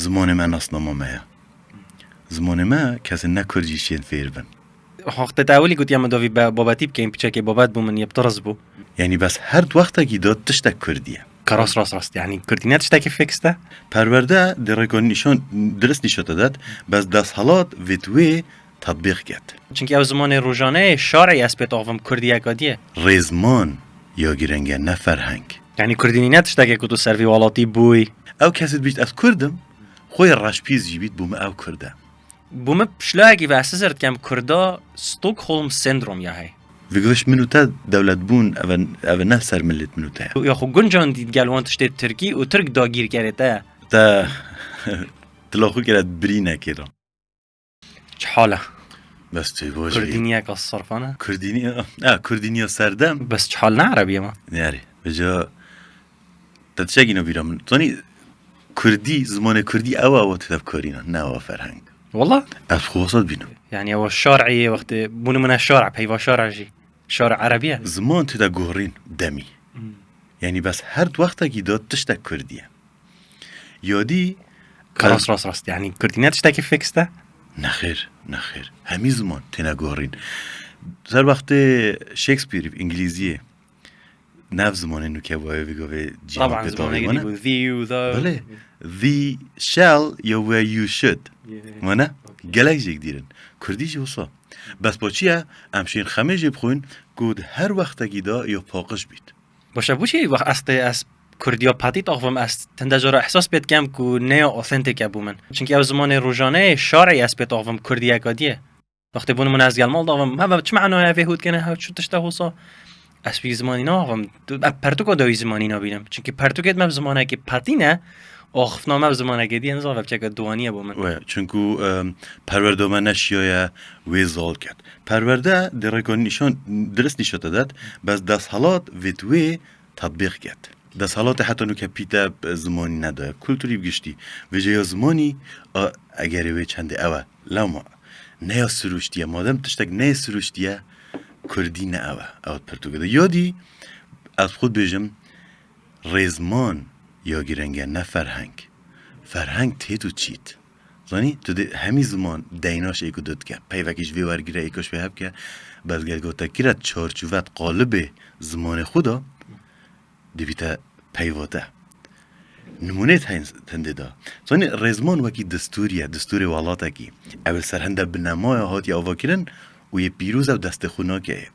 زمان من ناسنامه مایا زمان ما کسی نکردی شین فیر بن وقت تاولی گویی اما دوی بابتی بکیم پیچه که بابت بو من یبترز بو یعنی بس هر وقتا کی داد تشتک کردیه راست یعنی کردی نه تشتکی فیکس ده پرورده درکان نشان درست نشاته داد بس دست حالات ویتوی تطبیق کرد چونکه او زمان روزانه شارعی است به تاوم کردی اگادیه رزمان یا گرنگه نه فرهنگ یعنی کردی نه تشتکی که تو سروی والاتی بوی او کسی بیشت از کردم خوی رشپیز جیبید بوم او کرده بوم شلاگی و اساسرت کم کردا استوکهولم سندروم یا هی ویگوش منوتا دولت بون او نه سر ملت منوتا یا خو گنجان دید گلوان تشته ترکی و ترک داگیر کرده تا تلاخو کرد بری نکرم چه حاله بس توی باشه کردینی یک از صرفانه کردینی سردم بس چه حال نه عربیه ما نیاری بجا تتشاگی نو بیرام تونی کردی زمان کردی او تدب کارینا نه او فرهنگ والله از خواستاد بینم يعني هو الشرعي وقت بونو من الشرع بهيفا شرعي شرع عربية زمان تدا گوهرین دمی یعنی بس هر وقتا کی داد تشتک کردیه یادی راست يعني كردينات تشتكي فيكس ده نخیر همی زمان تینا گوهرین سر وقت شکسپیر انگلیزیه نف زمان نو که وای بگوه جیما طبعا زمان بتاقی يقول ذي وذا بله the shall یا where you should مانه گلک جیگ دیرن کردی جی وصا بس با چیه امشین خمه جیب خوین گود هر وقتا گیدا یا پاقش بید باشه بوشي وقت از كرديا باتي تاخوم از تندجر احساس بيت كم كو نيا اوثنتيك ابومن چونكي او زمان روزانه شارعي اس بيت تاخوم كرديا قاديه وقت بون من از گلمال داوم ما چه معنی هود کنه ها چو تشتا حسا اس بي زماني ناوم پرتوكو دوي زماني نابينم چونكي پرتوكت ما زمانه كي پاتينه آخفنا ما زمانه که دیگه نزار بچه که دوانیه با من و چونکو پرورده من نشیای ویزال کرد پرورده درکان نشان درست نشاته داد بس دست حالات ویتوی تطبیق کرد دست حالات حتی نو که پیتا زمانی نداره کلتوری بگشتی و جای زمانی اگر وی چنده اوه لما نه سروشتیه مادم تشتک نه سروشتیه کردی نه اوه پرتوگده یادی از خود بجم رزمان یا گرنگه نه فرهنگ تیتو چیت زانی تو ده همی زمان دیناش ایکو داد که پیوکیش ویورگیره ایکوش به هب که بزگر گوتا کرد چارچوبت قالب زمان خدا دویتا پیواته نمونه تنده دا زانی رزمان وکی دستور والاتا کی اول سرهنده بنمای هات یا آوا کرن و یه پیروز او دست خونا که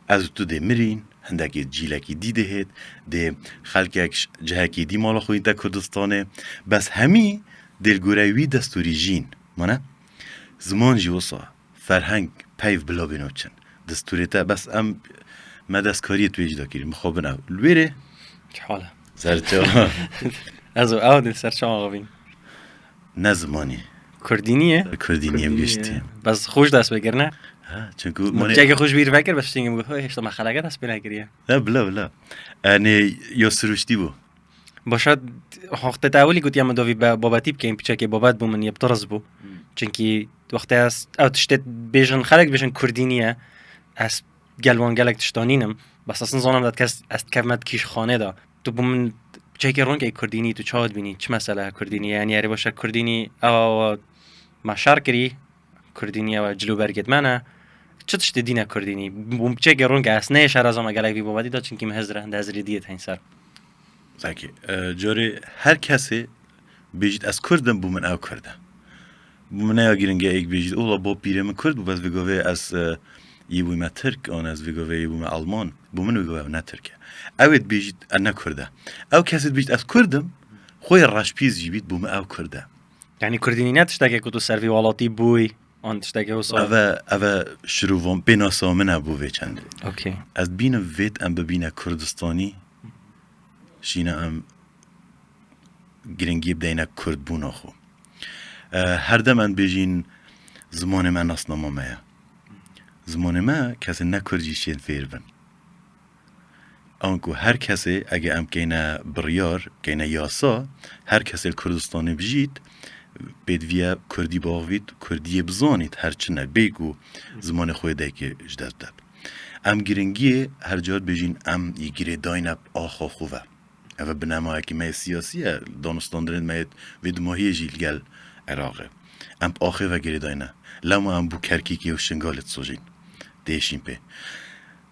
از تو ده مرین هندکی جیلکی دیده هید ده خلک جهکی دی مالا خوی تا کردستانه بس همی دلگوروی دستوری جین مانه زمان جوسا فرهنگ پیو بلا بینوچن دستوری تا بس ام مدستکاری توی اجدا کریم خواب نو لویره چه حاله سرچا از او دل سرچا آقا بین نه زمانی کردینیه کردینیم گشتیم بس خوش دست بگر نه چونکو مجھے خوش بیر فکر بس تینگم گفت هیچ ما خلاقه دست بنگریه لا بلا انی یا سروشتی بو باشد وقت تاولی گویی اما دوی بابتی بکیم پیچه که بابت بو من یبترز بو چونکی وقت از او تشتت بیشن خلق بیشن کردینیه از گلوان گلک تشتانینم بس اصلا زانم داد که از کفمت کیش خانه دا تو بو من چه که رونگ ای کردینی تو چاد بینی چه مسئله کردینی یعنی یاری باشه کردینی او مشار کری کردینی او جلو برگت منه چه تشت دینه کردینی بو چه که رونگ از نه شهر از ما گلک بی بابتی دا چونکی مهزره هندازری دیت هین سر زکی جاره هر کسی بیشت از کردم بو من او کرده بو من او گیرنگه ایک بیشت اولا با پیرم کرد بو بس بگوه از یه بوی ما ترک آن از بگوه یه بوی ما آلمان بو من بگوه او نه ترکه اوید بیشت نه کرده او کسی بیشت از کردم خوی رشپیز جیبید بو من او کرده یعنی کردینی نه تشتکه که تو سروی والاتی بوی آن تشتکه و صاف اوه شروعم بیناسامنه بوه چنده اوکی از بین وید ام ببینه کردستانی شینه ام گرنگی بدینه کرد بونا خو هر دم بیجین زمان من ناسنامه مایا زمان ما کسی نکردی شین فیر بن آنکو هر کسی اگه ام کینه بریار کینه یاسا هر کسی کردستانی بجید بدویه کردی باوید کردی بزانید هرچنه بیگو زمان خویده که اجداد داد ام گرنگی هر جاد بیجین ام یگیره داینه آخا خوبه او بنما که ما سیاسیه دانستان دارن ما وید ماهی جیل گل عراقه ام آخه و گری داینه لما ام بو کرکی و شنگالت سوجین دیشین پی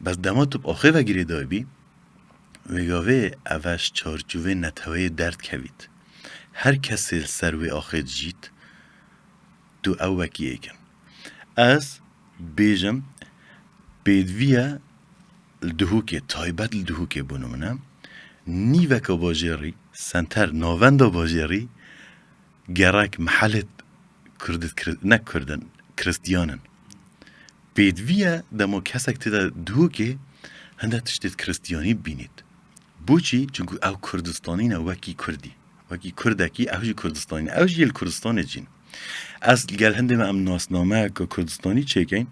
بس دما تو آخه و گری دای بی وگاوه اوش چارچوه نتوه درد کوید هر کسی سروی آخه جیت تو او وکی ایکن از بیجم بیدویه الدهوکه تایبت الدهوکه بونو منم نیوک باجری سنتر ناوندا باجری گرک محلت نه کردن کریستیانن بیدویه دمو کسک تیدا دهوکه هنده تشتید کریستیانی بینید بوچی چونکو او کردستانی نه وکی کردی وکی کردکی اوجی کردستانی اوجی ال کردستانی جین از گل هنده ما ام ناسنامه که کردستانی چکین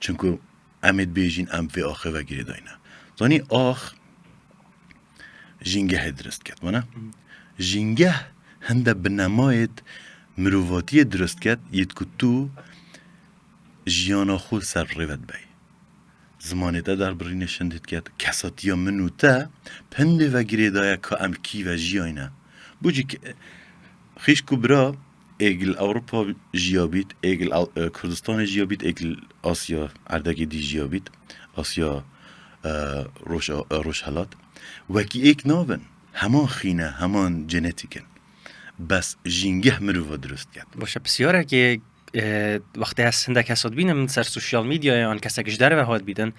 چونکو امید بیجین ام فی آخه و گیری داینه زانی آخ جینگه درست کرد منه جینگه هنده بنماید مروواتی درست کرد ید که تو جیانا خود سر روید بای زمانی تا در بری نشندید کرد کساتی ها منو تا پنده و گیری دایه که ام کی و جیاینه بوجی که خیش کبرا ایگل اروپا جیابید ایگل کردستان جیابید ایگل آسیا اردگی دی جیابید آسیا روش حالات وکی ایک نابن همان خینه همان جنتیکن بس جینگه مروفا درست کرد باشه بسیاره که وقتی از هنده کسات بینم سر سوشیال میدیا آن کسا کش داره و هاد بیدن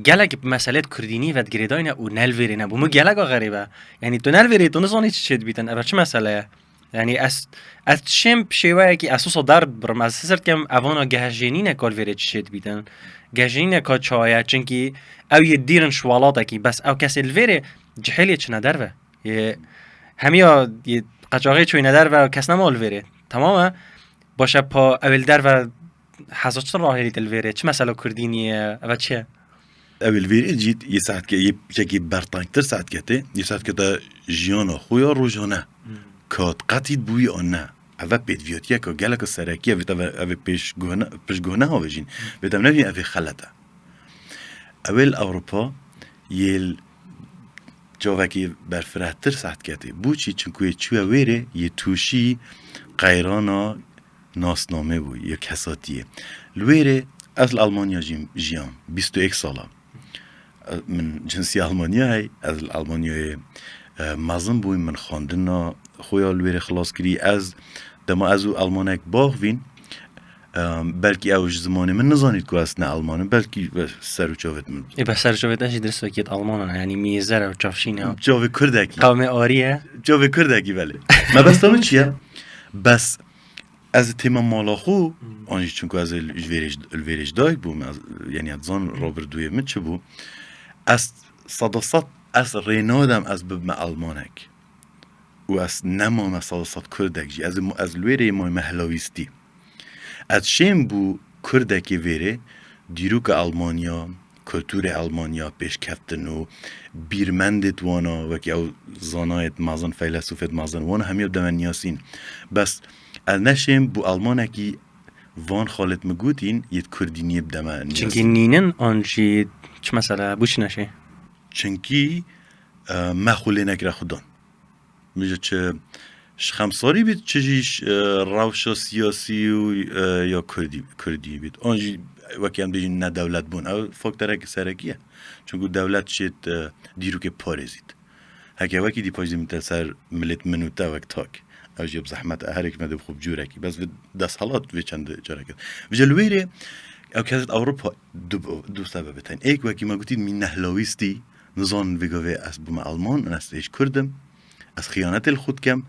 گلک مسئله کردینی و گریداینه و نلویرینه بومو گلک غریبه یعنی تو نلویری تو نزانی چی چید بیدن اول چه مسئله یعنی از چیم شیوه که اساسا درد برم از سرت کم اوانا گهجینی نکال ویره چی چید بیدن گهجینی نکال چایا چنکی او یه دیرن شوالاته کی بس او کسی الویره جحیلی چه نداره همیا یه قچاقی چوی نداره و کس نمال ویره تمامه باشه پا اول در و حزاچ راهی الویره چه مسئله کردینیه و چه اول ویری جیت یه ساعت که یه چکی برطانکتر ساعت کته یه ساعت که تا جیانا خویا روزانه کات قطید بوی آن نه اوه پیدویاتیه که گلک سرکیه ویتا اوه پیشگونه ها بجین ویتا نبین اوه خلطه اول اروپا یه جاوکی برفرهتر ساعت کته بوچی چونکوی چوه ویره یه توشی قیرانا ناسنامه بوی یا کساتیه لویره از آلمانیا جیام 21 ساله من جنسی آلمانیا هی از آلمانیا مازن بویم من خواندن خویا لویره خلاص کری از دما از او آلمانک باغ وین بلکی اوش زمانی من نزانید که اصلا آلمانه بلکی سر و چاوت من ای بس سر چاوت نشی درست وکیت آلمانه یعنی میزره و چافشینه چاوه کردکی قوم آریه چاوه کردکی بله ما بس تامن چیه بس از تیما مالا خو آنجی چونکو از الویرش دای بوم یعنی از زان رابردوی من چه بو از صداصد از رینادم از ببم آلمانک و از نمام صداصد کردک جی از الویره مای محلاویستی از شیم بو کردکی ویره دیرو که آلمانیا کلتور آلمانیا پیش کفتن و بیرمندت وانا و که او زانایت مازن فیلسوفت مازن وانا همیاب دمن نیاسین بس از نشیم بو آلمانکی وان خالت مگوتین یت کردینی بدمن نیاسین چنکی نینن آنجی چه مسئله بوش نشه چنکی مخوله نکره خودان میجه چه خمساری بید چجیش روشا سیاسی و یا کردی بید آنجی وکی هم بیجین نه دولت بون او فاکتره که سرکیه چونکو دولت شید دیرو که پارزید هکه وکی دی پاجدی میتر سر ملت منوتا وک تاک او جیب زحمت هرک مده خوب جورکی بس دست حالات وی چند جاره کرد و جلویره او کازت اوروپا دو سبب تاین ایک وکی ما گوتید می نهلاویستی نزان ویگاوه از بوم آلمان از ایش کردم از خیانت الخود کم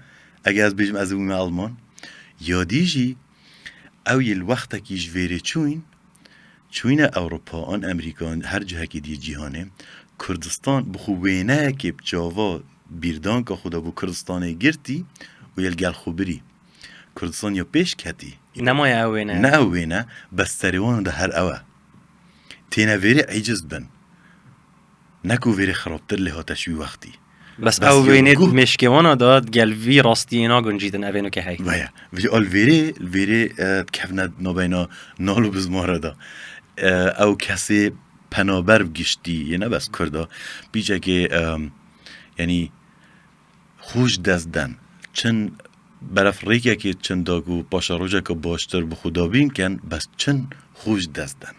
اگه از بیجم از بوم آلمان یادیجی او یه الوقت کیش ویره چوین اروپا آن امریکا هر جه که دی جهانه کردستان بخوبینه که بجاوا بیردان که خدا بو کردستانه گرتی و یل گل خوبری کردستان یا پیش کتی نمای اوینه نه اوینه بس سریوان ده هر اوه تینه ویره عجز بن نکو ویره خرابتر لها تشوی وقتی بس اوینه مشکوانا داد گل وی راستی اینا گنجیدن اوینو که هی ویا ویجه الویره کفند نبینا نالو بزماره دا او کسی پنابر بگشتی یه نه بس کرده بیجه که یعنی خوش دست دن چن برف ریکه که چن داگو پاشا روژه که باشتر بخدا بین کن بس چن خوش دست دن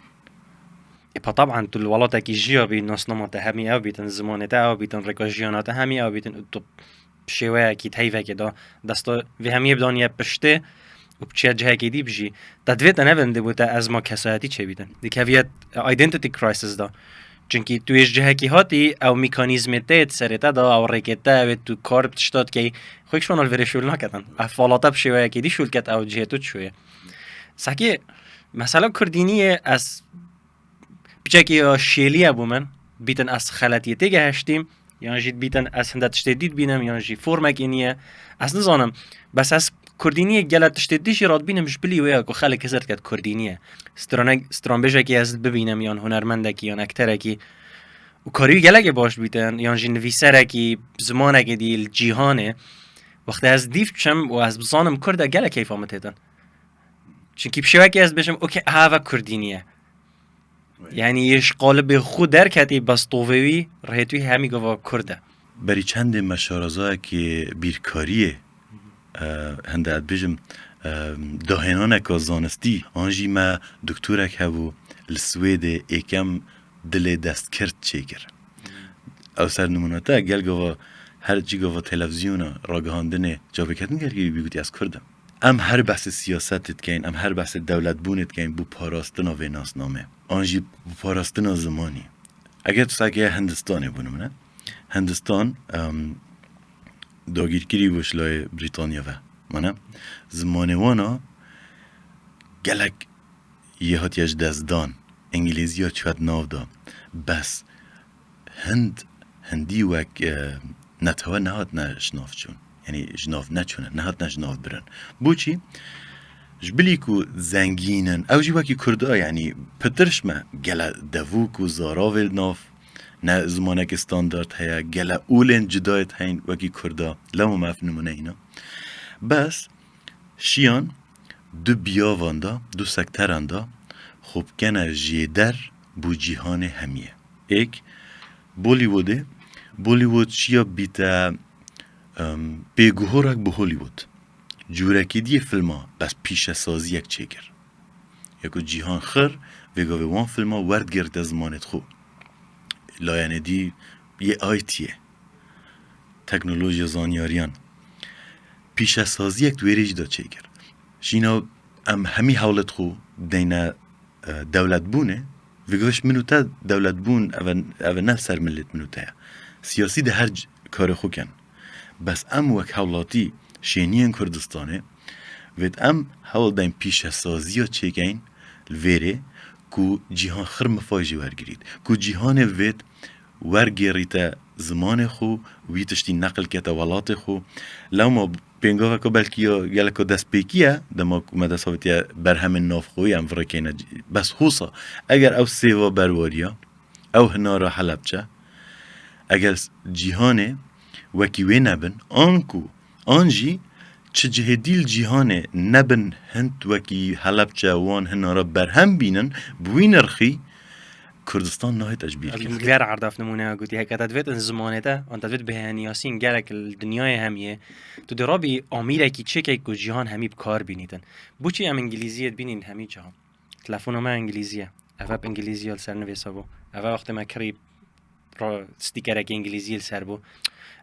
إيه طبعا تو الولاتا كي جيا بين ناس نمط همي أو بيتن زمان تا أو بيتن ركاجيانات همي أو بيتن تو بشوية كي تهيفا كده دستا في همي بدان يبشته وبتشي جهة كدي بجي تدفيت أنا بند بوتا أزمة كساتي چه بيتن دي كافيات identity crisis دا چونكي تو يش جهة كي هاتي أو ميكانيزم تيت سرتا دا أو ريكتا و تو كار بتشتات كي خويك شوان الفيري شول ناكتن أفالاتا بشوية كدي شول كت أو جهة تو شوية ساكي مثلا كردينية از بچکی شیلیه بومن بیتن از خلطیتی گهشتیم یا جید بیتن از هندت شدید بینم یا جی فرمک اینیه از نزانم بس از کردینیه گلت شدیدی راد بینم جبلی ویا کو خلک کسرت کد کردینیه استران بجه کی از ببینم یا هنرمنده کی یا اکتره کی و کاری گلک باش بیتن یا جی نویسره کی زمانه کی دیل جیهانه وقتی از دیف چم و از بزانم کرده گلک کیف آمد هیتن چونکی بشوه کی از بشم اوکی هاوا کردینیه یعنی یش قالب خود درکتی بس طوفوی رهتوی همی گوا کرده بری چند مشارزه که بیرکاریه هنده اد بجم داهنانه که زانستی آنجی ما دکتورک هبو السوید ایکم دل دست کرد چه گر او سر نموناته گل گوا هر جی گوا تلویزیون راگهاندنه جابه کتن گرگی بیگوتی از کردم ام هر بحث سیاستت کن ام هر بحث دولت بونت کن بو پاراستنا و ناسنامه آنجی بو پاراستنا زمانی اگر تو ساکه هندستانه بونم نه هندستان داگیرگیری بوشلای بریتانیا و منه زمانه وانا گلک یه هاتیش دزدان انگلیزی ها چوت ناو دا بس هندی وک نتوه نهات نشناف چون یعنی جناف نچونه نهات نجناف برن بوچی جبلی کو زنگینن او جی وکی کرده یعنی پترش ما گله دووک و زاراویل ناف نه زمانک استاندارد هیا گله اولین جدایت هین وکی کرده لما مف نمونه اینا بس شیان دو بیاواندا دو سکتراندا خوب کنه جیدر بو جیهان همیه ایک بولیوود چیا بیتا بگوهرک به هولیوود جورکی دی فیلما بس پیش سازی یک چیگر یکو جیهان خر وگاوه وان فیلما ورد گرد زمانت خو لایانه دی یه آیتیه تکنولوژی زانیاریان پیش سازی یک دویریج دا چیگر شینا همی حولت خو دینا دولت بونه وگاوش منوتا دولت بون او نه سر ملت منوتا سیاسی ده هر کار خو کن بس ام وک حولاتی شینین کردستانه وید ام حول دایم پیش سازی ها چگین الویره کو جیهان خر مفاجی ورگرید کو جیهان وید ورگریت زمان خو ویتشتی نقل کتا ولات خو لو ما بینگاه که بلکی یا گلکو دست پیکیه دما که مدست هاویتیا برهم ناف خوی ام فرکینه بس خوصا اگر او سیوا بروریا او هنارا حلبچه اگر جیهانه وكيوي نبن آنجی چه جهدیل جیهانه نبن هند وکی حلبچه وان هنارا برهم بینن بوین رخی کردستان نهایت اجبیر کرد غير عرض نمونه قلت هيك تدفيت زمانه ده انت تدفيت بهانياسين جالك الدنيا هميه تو درابي اميره کی چه کی جهان همي بکار بینیدن بوچی ام انگلیزیت بینین همي جهان تلفن ما انگلیزیه اواب انگلیزی ال سرنویسا بو اواب وقت ما کری را استیکر کی انگلیزی سر بو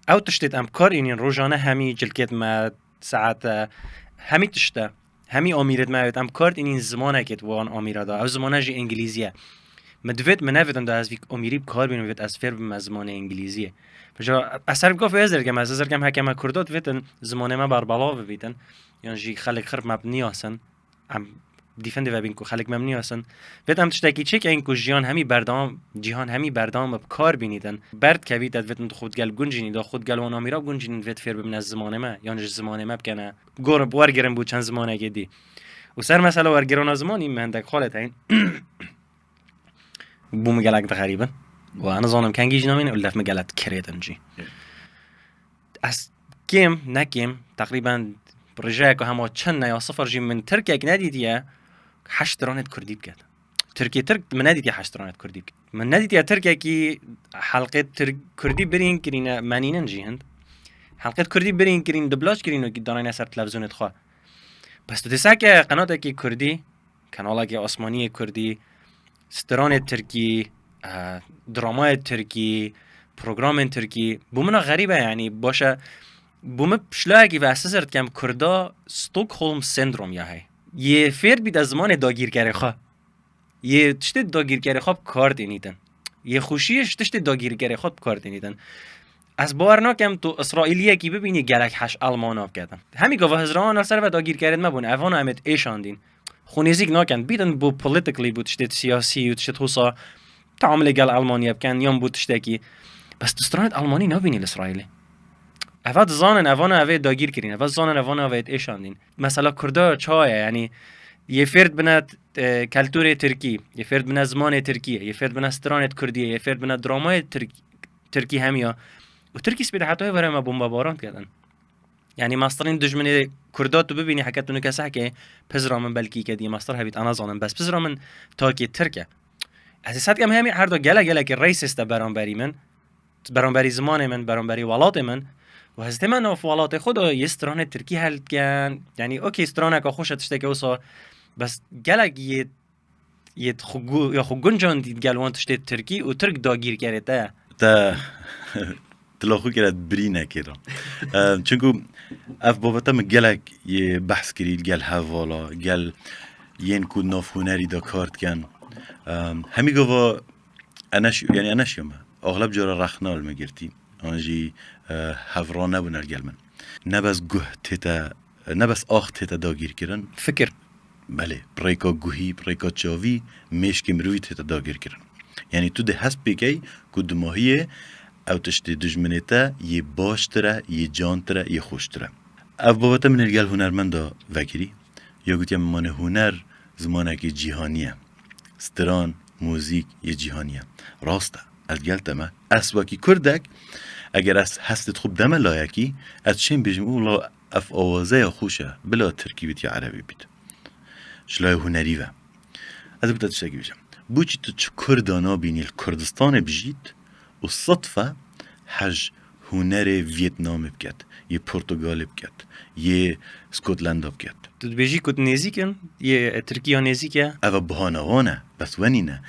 او تشتت ام کار اینین روزانه همي جلکت ما ساعت همي تشته همي امیرت ما ام کار اینین زمانه کت وان امیره دا او زمانه جی انگلیزیه مدفت منافدم ده از وی امیری بکار بینم وید از فر به زمان انگلیزیه فجا اثر بگفت ازرگم از ازرگم حکم کردات ویدن زمان ما بربلا ببیدن یعنی جی خلق خرب مبنی هستن ام دیفند و بین کو خلق مبنی هستن ویدم تشتکی چه که این کو جیان همی بردام جهان همی بردام بکار بینیدن برد که وید ویدن خود گل گنجینی دا خود گل وان امیرا گنجینی وید فر به زمان ما یعنی زمان ما بکنه گور ورگرم بود چند زمانه گدی و سر مثلا ورگران زمانی مندک خالت این بو مقالات غريبا وانا ظنم كان جيجي نامين ولا في مقالات كريتنجي اس كيم نكيم تقريبا بروجيك وهم چن يا صفر جي من تركيا نديديا 8 رانت كردي بكات ترکی ترک من ندیدی حشترانت کردی من ندیدی ترکیه کی حلقه کردی برین کرینه منینن جیهند حلقه کردی برین کرین دبلاج کرین و دانای سر تلویزیونت خوا بس تو دسته که قناته کی کردی کانالا کی آسمانی کردی ستران ترکی درامای ترکی پروگرام ترکی بومنا غریبه یعنی باشه بوم شلاگی و اساسرت کم کردا استوکهلم سندروم یا هی یه فرد بید از زمان داگیرگری خواه یه تشت داگیرگری خواب کار دینیدن یه خوشیش تشت داگیرگری خواب کار دینیدن از باور نکم تو اسرائیلیه کی ببینی گلک هش آلماناف کردن همین که هزران سر و داگیرگری مبون اوان امت ایشاندین خونیزیک نکن بیدن بو پولیتیکلی بود تشت سیاسی و تشت حوصا تعامل گل آلمانیا بکن یام بود تشتکی بس دسترانت آلمانی نبینی الاسرائیلی افاد زانن اوان اوه داگیر کرین افاد زانن اوان اوه ایشاندین مثلا کردا چای یعنی یه فرد بنات کلتور ترکی یه فرد بنات زمان ترکیه یه فرد بنات سترانت کردیه یه فرد بنات درامای ترکی همیا و ترکی سپیده حتی وره ما بمباران کردن یعنی ماسترین دجمن کردا تو ببینی حکتونو کسا که پزرا من بلکی کدی ماستر هبیت انا زانم بس پزرا من تاکی ترکه از صد کم همین هر دو گله که ریسیست برانبری من برانبری زمان من برانبری ولات من و از من اف ولات خود یه ستران ترکی حل کن یعنی اوکی سترانه که خوشت تشته وسا بس گله یه خوگو یا خوگون جان دید گلوان تشته ترکی و ترک داگیر کرده تا تلاخو کرد بری نکردم چونکو اف بابتا من گلک یه بحث کرید گل حوالا گل ین کود ناف هنری دا کارت کن همی گوا انا شیوم اغلب جارا رخنال مگرتی آنجی هفران نبون الگل من نبس گوه تیتا نبس آخ تیتا داگیر کرن فکر بله پریکا گوهی پریکا چاوی میشکی مروی تیتا داگیر کرن یعنی تو ده هست بگی کود ماهیه او تشتی دجمنیتا یه باشتره یه جانتره یه خوشتره او بابتا من الگل هنرمندا وکری یا گوتیم من هنر زمانه که جیهانیه ستران موزیک یه جیهانیه راسته الگل تمه اسواکی کردک اگر از هستت خوب دم لایکی از چین بیجم اولا اف آوازه یا خوشه بلا ترکی بیت یا عربی بیت شلای هنری و از بتا تشتاکی بیجم بوچی تو چه کردانا بینی الکردستان بجید و صدفه حج هنر ویتنام بکد یه پرتغال بکد یه اسکوتلند بکد تو بیجی کد نزیکن یه ترکی ها نزیکه اوه بهانوانه بس ونینه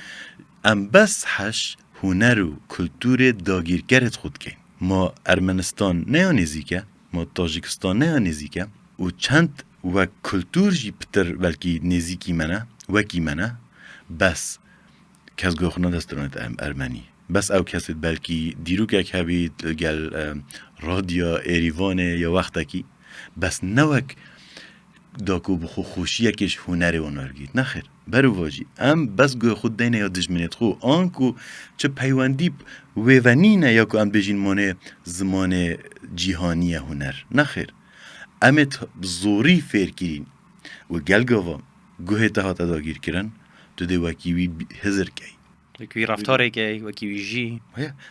ام بس حج هنر و کلتور داگیرگرت خود کن ما ارمنستان نه نزیکه ما تاجیکستان نه نزیکه و چند و کلتور جی پتر بلکی نزیکی منه وکی منه بس کس گوخنا دسترانت ارمنی بس او کسی بلکی دیرو که هبید گل رادیا ایریوانه یا وقتا کی بس نوک داکو بخو خوشیه کش هنر اونارگید نخیر برو واجی ام بس گوه خود دینه یا دجمنت خو آنکو چه پیوندی ویونینه یا که ام بجین مانه زمان جیهانی هنر نخیر امت زوری فیر کرین و گل گوه تهات داگیر کرن تو ده وکیوی هزر کی وکی رفتاره که وکی ویجی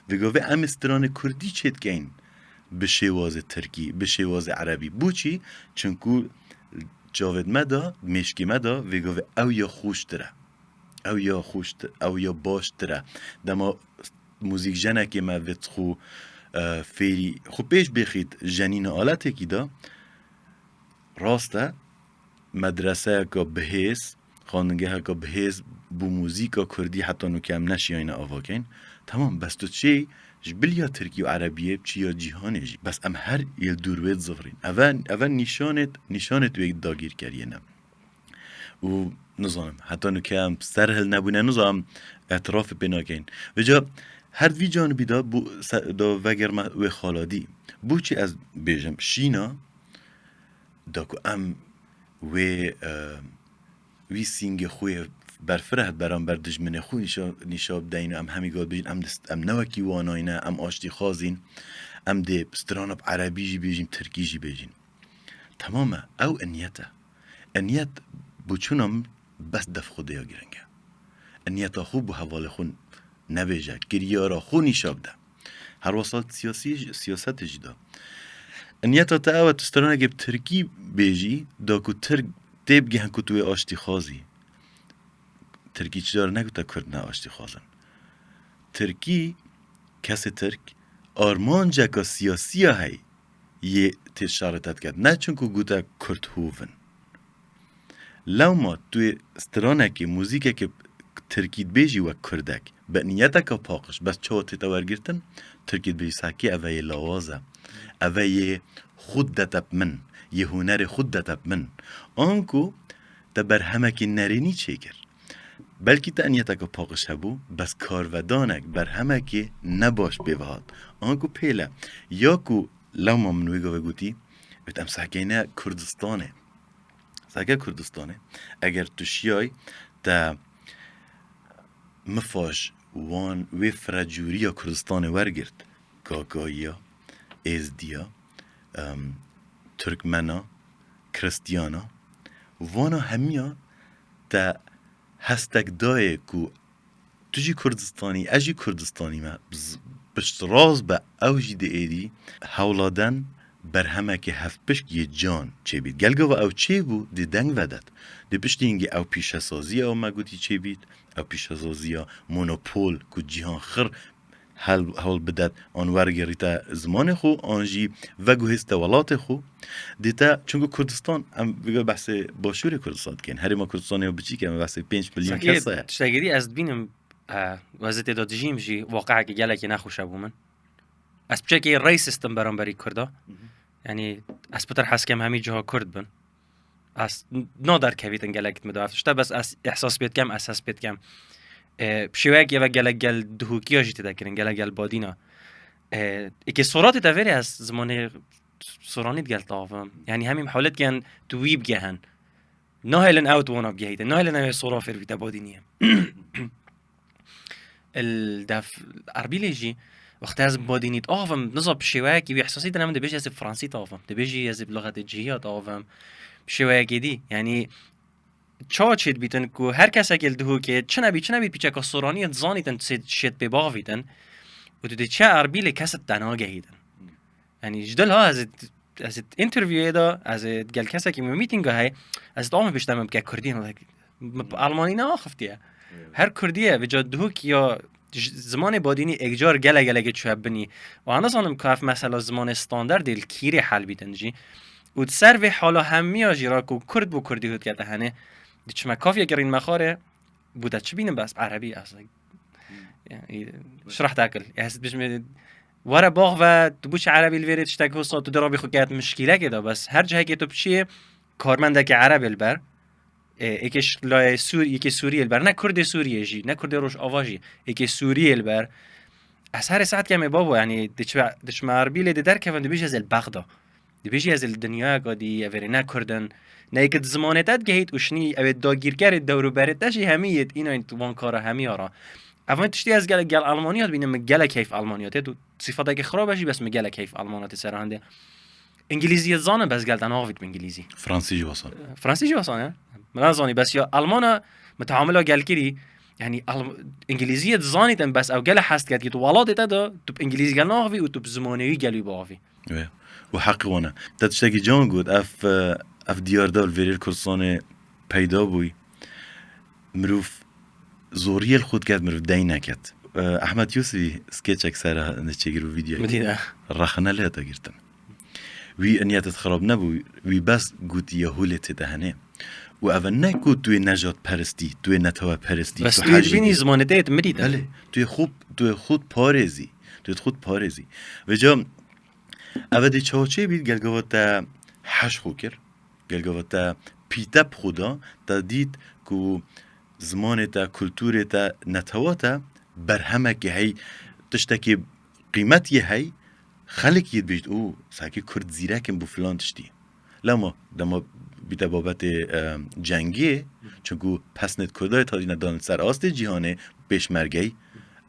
و گوه ام استران کردی چید کین به شواز ترکی به شواز عربی بوچی چونکو جاود مدا مشکی مدا و گوه او یا خوش تره او یا باش تره دما موزیک جنه که ما وید خو فیری خو پیش بخید جنین آلته کی دا راسته مدرسه که بهیز خانگه که بهیز بو موزیکا کردی حتی نو کم نشی اینا آواکین تمام بس تو چی جبل یا ترکی و عربیه چی یا جیهانه جی بس ام هر یل دوروید زفرین اول نشانت وید داگیر کریه نم و نظام حتی نو کم سرهل نبونه نظام اعتراف بناکین و جا هر وی جانبی دا وگر ما و خالادی بو چی از بیجم شینا داکو ام وی سینگ خوی برفره برام بر دجمن خوی نشاب دین ام همی گاد بیجین ام نوکی واناینه ام آشتی خازین ام ده سترانب عربی جی بیجیم ترکی جی بیجین تمامه او انیت بچونم بس دف خوده یا گرنگه انیت خوب و حوال خون نبیجه گریارا خون نشاب ده هر وصلت سیاست جدا انیت تا او تسترانه گب ترکی بیجی دا کو ترک تیب گهن کتوی آشتی خازی ترکی چدار نگو تا کرد نه آشتی خوازن ترکی کسی ترک آرمان جکا سیاسی هی یه تشارتت کرد نه چون که گوتا کرد هوون لو ما توی استرانه که موزیکه که ترکیت بیجی و کردک به نیته که پاقش بس چوتی تورگیرتن ترکیت بیجی ساکی اوه لوازه اوه خود دتب من یه هنر خود دتب من آنکو تبر همه که نرینی چه کرد بلکی تا نیته که پاقش هبو بس کارودانک بر همه که نباش بیوهاد آنکو پیله یا کو لو ما منوی گوه گوتی ام ساکینه کردستانه ساکه کردستانه اگر تو شیای تا مفاش وان وی فراجوریا کردستان ورگرد گاگایا ازدیا ترکمنا کرستیانا وانا همیا تا هستک دای کو تجی کردستانی اجی کردستانی ما بشتراز با اوجی ده ایدی هولادن بر همه که هفت پشت یه جان چه بید گلگا و او چه بو دی دنگ ودد دی پشتی اینگه او پیش سازی او مگوتی چه بید او پیش سازی مونوپول کو جیهان خر حال بدد آن ورگریتا زمان خو آنجی وگو هست ولات خو دیتا چونکه کردستان ام بگه بحث باشور کردستان کن هری ما کردستانی بچی که بحث 5 میلیون کسه تشتاگیری از بینم وزت داد جیم جی واقعا که گله که نخوش ابو من از بچه که رئیس سیستم برام بری کرده یعنی از بتر حس کم همی جاها کرد بن از نادر کویتن گله کت مدافعش بس از احساس بیت کم اساس بیت کم بشویک یه و گل دهوکی آجی تدکرین گل بادینا اکی صورات تفری از زمان صورانیت گل طافم یعنی همین حالت گن تویب گهن نه هلن اوت وانا بگهیده نه هلن اوه صورافر بیتا بادینیه الدف عربی لیجی وقت از بادینیت آفم نصاب بشویک یه احساسی دنم ده بیجی از فرانسی طافم ده بیجی از بلغت جهیات طافم بشویکی دی یعنی چا چید بیتن کو هر کس اگل دهو که چه نبی پیچه که سورانی زانیتن شد بباویتن و تو چه عربی لکست دنا گهیدن یعنی جدل ها از اینترویو دا از گل کسی که میتینگ های از دام بشتم که کردین آلمانی نه خفتیه هر کردیه و جا دهو که یا زمان بادینی اگجار گله چوب بنی و انا زانم که مثلا زمان استاندارد الکیری حل بیتن جی و سر و حالا همیا جیرا کو کرد بو کردی هود کرده هنه دیچ مکافیه گرین مخاره بوده چه بینم بس عربی اصلا يعني شرح تاكل يعني بيش ورا باغ و تبوش عربي الفيريت اشتاك وصل تدربي خو كانت مشكله كده بس هر جهه که تو بشي کارمندك عربي البر ايكش لا سوري يكي سوري البر نه كرد سوري جي نه كرد روش اواجي يكي سوري البر اثر ساعت كم بابا يعني دش عربي اللي در كفن بيجي از البغدا دي بيجي از الدنيا قدي افرينا كردن نيكت زمانتات جهيت وشني او داگیرگر الدور برتش هميت اینا انت وان کار هميارا اول تشتی از گل آلمانیات بینم گل کیف آلمانیات تو صفاتی که خرابشی بس مگل کیف آلمانیات سرهنده انگلیسی زانه بس گل تناوید به انگلیسی فرانسی جو واسانه من زانی بس یا آلمانا متعامله گل کری يعني انگلیسی زانی تن بس او گل حست کرد که تو ولات تا تو انگلیسی گل ناوی و تو زمانوی گلی باوی و حق وانا تشتاگی جان گود اف دیاردال ویرل کردستان پیدا بوی مروف زوریل خود کرد مروف دین نکرد احمد یوسفی سکیچ اکثر نچگیر و ویدیو مدیده رخنه لیتا گرتن وی انیتت خراب نبوی وی بس گوتی یهولت دهنه و اول نگود توی نجات پرستی توی نتوه پرستی بس توی بینی زمانتت مدیده بله توی خود پارزی و جا اول دی چاوچه بید گلگوات حش خو کر گلگوات پیتب خدا تا دید که زمان تا کلتور تا نتواتا بر همه که هی تشتکی قیمت یه هی خلق ید بیشت او ساکی کرد زیرکم بو فلان تشتی لما دما بیتا بابت جنگیه چونکو پسنت کردای تا دینا دانت سر آست جیهانه پیشمرگی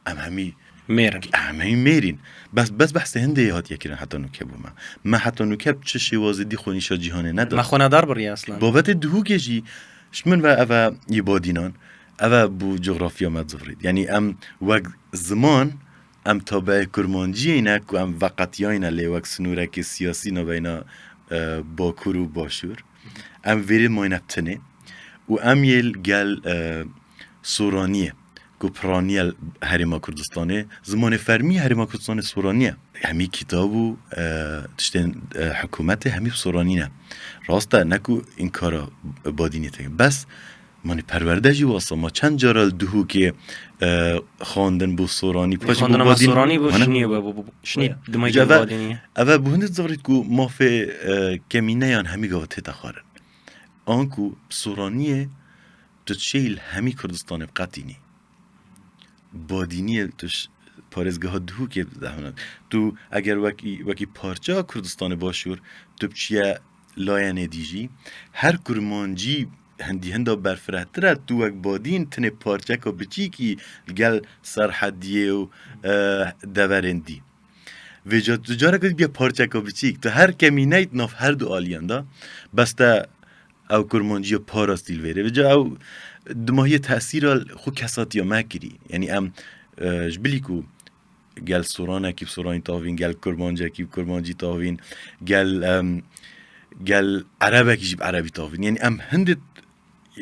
همی میرین بس بحث هنده هات یکی حتی نوکب ما حتی نوکب چه شوازی دی خونیشا جیهانه ندار ما خونه دار بری اصلا بابت دهوگه جی شمن و اوه یه بادینان اوه بو جغرافیا مدزفرید یعنی ام وقت زمان ام تابع کرمانجی اینه که ام وقتی اینه لی وقت سنورک سیاسی نبینا باکور و باشور ام ویری ماینه بتنه و ام یل گل سورانیه کو پرانیل هریما کردستانه زمان فرمی هریما کردستان سورانیه همی کتابو تشتن حکومت همی سورانیه راسته نکو این کارا بادینی تگه بس مانی پرورده جی واسه ما چند جارال دهو که خواندن بو سورانی پاش خواندن با سورانی بو شنی دمای بادینیه اوه بهندت زارید کو مافه کمینه یان همی گوه تیتا خارن آنکو سورانیه تشیل همی کردستان بقاتینی بادینی توش پارزگاه دهو که تو اگر وکی پارچه کردستان باشور تو بچیه لاینه دیجی هر کرمانجی هندی هندا برفرهتره تو وک بادین تنه پارچه که بچی که گل سرحدیه و دورندی و جاره که بیا پارچه که بچی تو هر کمی نیت ناف هر دو آلیانده بسته او کرمانجی پاراستیل ویره و جا او دماهی تأثیر خو کساتی ما کری یعنی ام جبلی کو گل سورانه کی سورانی تاوین گل کرمانجی کی کرمانجی تاوین گل عربه کی جب عربی تاوین یعنی ام هندت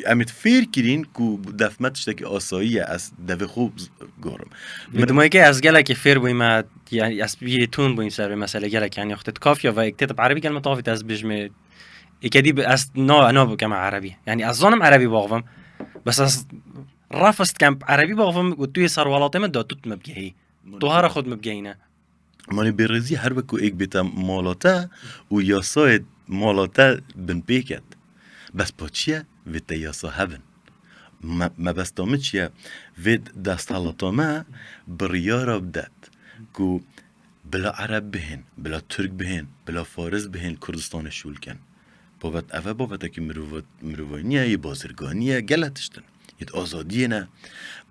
امت فیر کرین کو دفمتش تاکی آساییه از دفع خوب گورم دمایی که از گله که فیر بویم یعنی از بیه تون بویم سر مسئله گله که یعنی اختت کافیه و اکتب عربی کلمه تافیت از بجمه اکدی از نا بکم عربی یعنی از زانم عربی باقوم بس از رفست کم عربی باقوم و توی سروالات من دادت مبگهی تو هر خود مبگهینه مانی برزی هر وکو ایک بیتا مالاته و یاسای مالاته بن پیکت بس پا چیه وید تا یاسا هبن ما بس تامه چیه وید دست حالاتامه بریارا بدد کو بلا عرب بهن بلا ترک بهن بلا فارس بهن کردستان شول کن بابت که مروانیه یه بازرگانیه گلتشتن یه آزادیه نه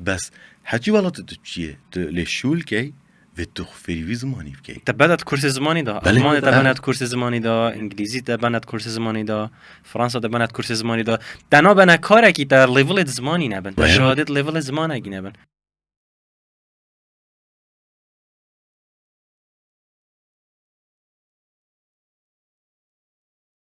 بس حچی والات تو چیه تو لشول کی و تو خفریوی زمانی بکی تبادت کورس زمانی دا آلمان تبادت کورس زمانی دا انگلیزی تبادت کورس زمانی دا فرانسه تبادت کورس زمانی دا دنا بنا کاری که در لیول زمانی نبند شهادت لیول زمانی نبند